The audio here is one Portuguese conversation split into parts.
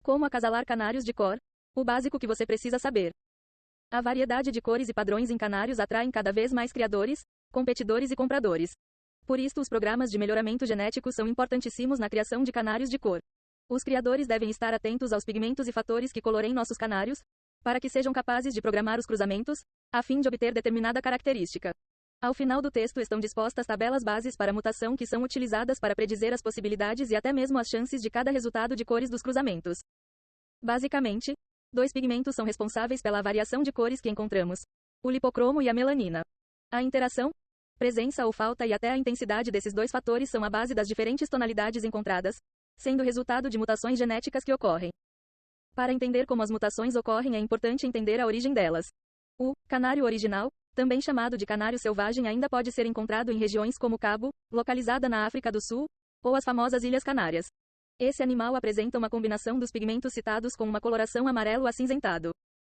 Como acasalar canários de cor? O básico que você precisa saber. A variedade de cores e padrões em canários atraem cada vez mais criadores, competidores e compradores. Por isto, os programas de melhoramento genético são importantíssimos na criação de canários de cor. Os criadores devem estar atentos aos pigmentos e fatores que coloreiem nossos canários, para que sejam capazes de programar os cruzamentos, a fim de obter determinada característica. Ao final do texto estão dispostas tabelas bases para mutação que são utilizadas para predizer as possibilidades e até mesmo as chances de cada resultado de cores dos cruzamentos. Basicamente, 2 pigmentos são responsáveis pela variação de cores que encontramos: o lipocromo e a melanina. A interação, presença ou falta e até a intensidade desses 2 fatores são a base das diferentes tonalidades encontradas, sendo resultado de mutações genéticas que ocorrem. Para entender como as mutações ocorrem é importante entender a origem delas. O canário original, também chamado de canário selvagem, ainda pode ser encontrado em regiões como Cabo, localizada na África do Sul, ou as famosas Ilhas Canárias. Esse animal apresenta uma combinação dos pigmentos citados com uma coloração amarelo acinzentado.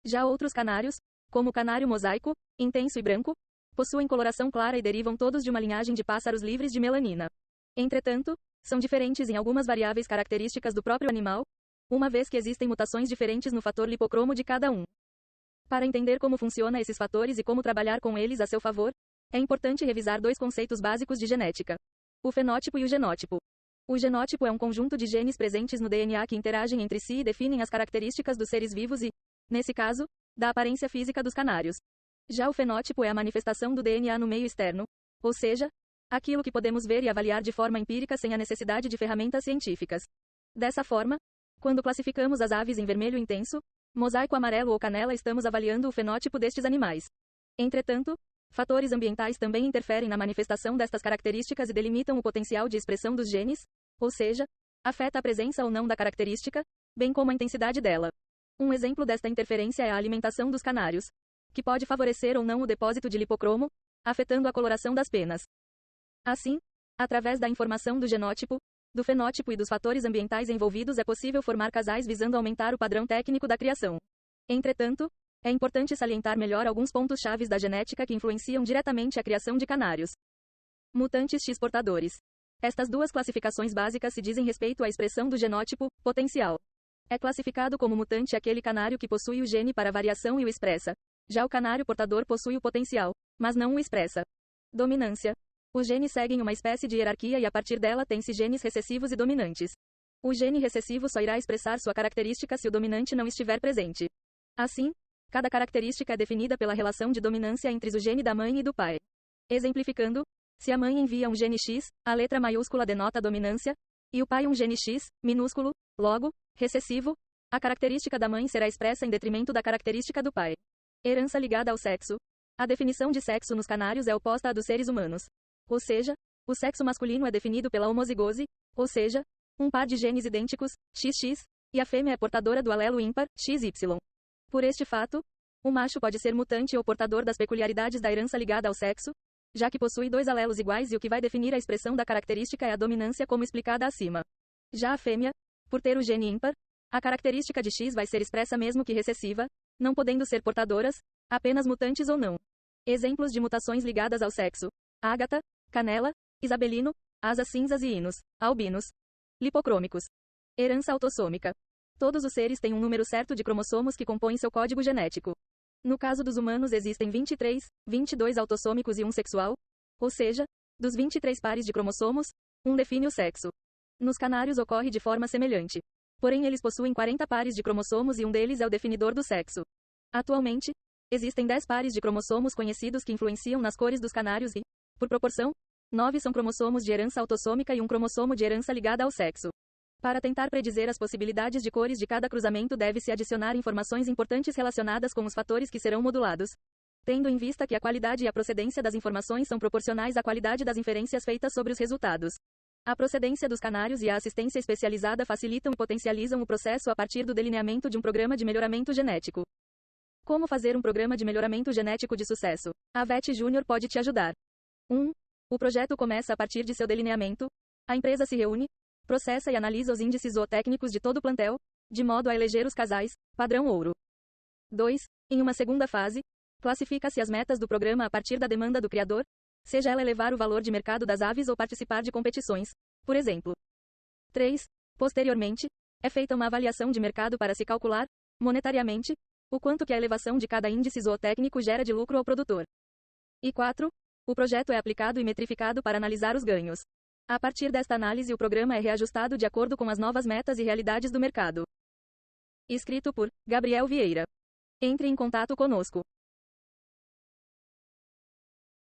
Já outros canários, como o canário mosaico, intenso e branco, possuem coloração clara e derivam todos de uma linhagem de pássaros livres de melanina. Entretanto, são diferentes em algumas variáveis características do próprio animal, uma vez que existem mutações diferentes no fator lipocromo de cada um. Para entender como funcionam esses fatores e como trabalhar com eles a seu favor, é importante revisar 2 conceitos básicos de genética: o fenótipo e o genótipo. O genótipo é um conjunto de genes presentes no DNA que interagem entre si e definem as características dos seres vivos e, nesse caso, da aparência física dos canários. Já o fenótipo é a manifestação do DNA no meio externo, ou seja, aquilo que podemos ver e avaliar de forma empírica sem a necessidade de ferramentas científicas. Dessa forma, quando classificamos as aves em vermelho intenso, mosaico amarelo ou canela, estamos avaliando o fenótipo destes animais. Entretanto, fatores ambientais também interferem na manifestação destas características e delimitam o potencial de expressão dos genes, ou seja, afeta a presença ou não da característica, bem como a intensidade dela. Um exemplo desta interferência é a alimentação dos canários, que pode favorecer ou não o depósito de lipocromo, afetando a coloração das penas. Assim, através da informação do genótipo, do fenótipo e dos fatores ambientais envolvidos é possível formar casais visando aumentar o padrão técnico da criação. Entretanto, é importante salientar melhor alguns pontos chaves da genética que influenciam diretamente a criação de canários. Mutantes X portadores. Estas 2 classificações básicas se dizem respeito à expressão do genótipo, potencial. É classificado como mutante aquele canário que possui o gene para variação e o expressa. Já o canário portador possui o potencial, mas não o expressa. Dominância. Os genes seguem uma espécie de hierarquia e a partir dela tem-se genes recessivos e dominantes. O gene recessivo só irá expressar sua característica se o dominante não estiver presente. Assim, cada característica é definida pela relação de dominância entre o gene da mãe e do pai. Exemplificando, se a mãe envia um gene X, a letra maiúscula denota dominância, e o pai um gene X, minúsculo, logo, recessivo, a característica da mãe será expressa em detrimento da característica do pai. Herança ligada ao sexo. A definição de sexo nos canários é oposta à dos seres humanos. Ou seja, o sexo masculino é definido pela homozigose, ou seja, um par de genes idênticos, XX, e a fêmea é portadora do alelo ímpar, XY. Por este fato, o macho pode ser mutante ou portador das peculiaridades da herança ligada ao sexo, já que possui 2 alelos iguais e o que vai definir a expressão da característica é a dominância como explicada acima. Já a fêmea, por ter o gene ímpar, a característica de X vai ser expressa mesmo que recessiva, não podendo ser portadoras, apenas mutantes ou não. Exemplos de mutações ligadas ao sexo: ágata, canela, isabelino, asas cinzas e hinos, albinos. Lipocrômicos. Herança autossômica. Todos os seres têm um número certo de cromossomos que compõem seu código genético. No caso dos humanos existem 23, 22 autossômicos e um sexual, ou seja, dos 23 pares de cromossomos, um define o sexo. Nos canários ocorre de forma semelhante. Porém eles possuem 40 pares de cromossomos e um deles é o definidor do sexo. Atualmente, existem 10 pares de cromossomos conhecidos que influenciam nas cores dos canários e, por proporção, 9 são cromossomos de herança autossômica e um cromossomo de herança ligada ao sexo. Para tentar predizer as possibilidades de cores de cada cruzamento deve-se adicionar informações importantes relacionadas com os fatores que serão modulados, tendo em vista que a qualidade e a procedência das informações são proporcionais à qualidade das inferências feitas sobre os resultados. A procedência dos canários e a assistência especializada facilitam e potencializam o processo a partir do delineamento de um programa de melhoramento genético. Como fazer um programa de melhoramento genético de sucesso? A VET Júnior pode te ajudar. 1. O projeto começa a partir de seu delineamento. A empresa se reúne, processa e analisa os índices zootécnicos de todo o plantel, de modo a eleger os casais, padrão ouro. 2. Em uma segunda fase, classifica-se as metas do programa a partir da demanda do criador, seja ela elevar o valor de mercado das aves ou participar de competições, por exemplo. 3. Posteriormente, É feita uma avaliação de mercado para se calcular, monetariamente, o quanto que a elevação de cada índice zootécnico gera de lucro ao produtor. E 4. O projeto é aplicado e metrificado para analisar os ganhos. A partir desta análise, o programa é reajustado de acordo com as novas metas e realidades do mercado. Escrito por Gabriel Vieira. Entre em contato conosco.